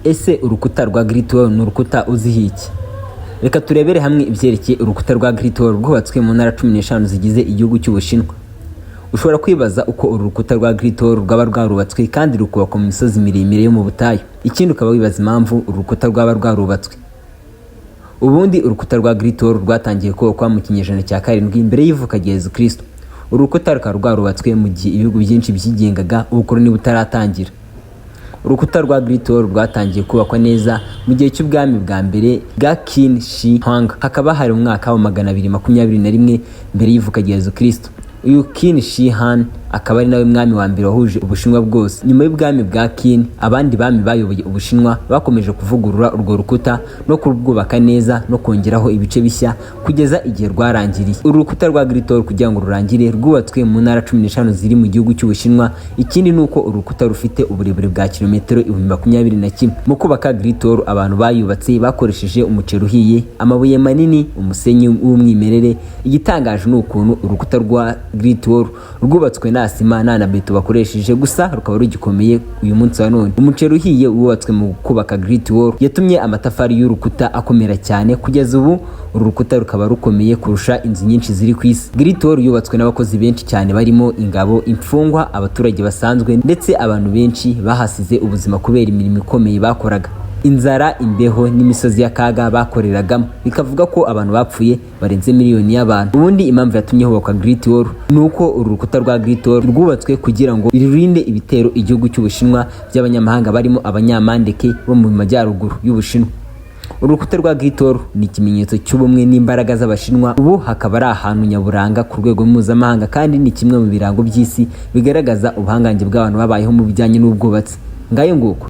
Ese urukuta rwa Great Wall ni urukuta uzihiki? Reka turebere hamwe ibyerekeye urukuta rwa Great Wall rwubatswe mu ntara 15 zigize igihugu cy'Ubushinwa. Ushobora kwibaza uko uru rukuta rwa Great Wall rwaba rwarubatswe kandi rukubakwa mu misozi miremire yo mu butayu. Ikindi ukaba wibaza impamvu urukuta rwaba rwarubatswe. Ubundi urukuta rwa Great Wall rwatangiye kubakwa mu kinyejana cya 7 imbere y'ivuka rya Yesu Kristo. Urukuta rukaba rwarubatswe mu gihe ibihugu byinshi byigengaga ubukoloni butaratangira. Urukuta rwa Great Wall rwatangiye kubakwa neza mu gihe cy'ubwami bwa mbere bwa Qin Shi Huang, hakaba hari umwaka wa 221 mbere y'ivuka rya Yesu Kristo. Uyu Qin Shi Huang akaba ari nawe mwami wa mbere wahuje Ubushinwa bwose. Nyuma y'ubwami bwa Qin, abandi bami bayoboye Ubushinwa bakomeje kuvugurura urwo rukuta no kurwubaka neza no kongeraho ibice bishya kugeza igihe rwarangiriye. Urukuta rwa Great Wall kugira ngo rurangire rwubatswe mu ntara 15 ziri mu gihugu cy'Ubushinwa. Ikindi nuko urukuta rufite uburebure bwa kilometero 21. Mu kubaka Great Wall abantu bayubatse bakoresheje umuceri uhiye, amabuye manini, umusenyi w'umwimerere. Igitangaje n'ukuntu urukuta rwa Great Wall rwubatswe na sima na beto bakoresheje, gusa rukaba rugikomeye uyu munsi wa none. Umuceri uhiye wubatswe mu kubaka Great Wall yatumye amatafari y'urukuta akomera cyane, kugeza ubu uru rukuta rukaba rukomeye kurusha inzu nyinshi ziri ku isi. Great Wall yubatswe n'abakozi benshi cyane barimo ingabo, imfungwa, abaturage basanzwe ndetse abantu benshi bahasize ubuzima kubera imirimo ikomeye bakoraga. Inzara, imbeho n'imisozi y'akaga bakoreragamo, bikavuga ko abantu bapfuye barenze miliyoni y'abantu. Ubundi impamvu yatumye hubakwa Great Wall nuko uru rukuta rwa Great Wall rwubatswe kugira ngo ririnde ibitero igihugu cy'Ubushinwa by'abanyamahanga barimo abanyamandeke bo mu majyaruguru y'Ubushinwa. Urukuta rwa Great Wall ni ikimenyetso cy'ubumwe n'imbaraga z'Abashinwa. Ubu hakaba ari ahantu nyaburanga ku rwego mpuzamahanga kandi ni kimwe mu birango by'isi bigaragaza ubuhangange bw'abantu babayeho mu bijyanye n'ubwubatsi. Ngayo nguko.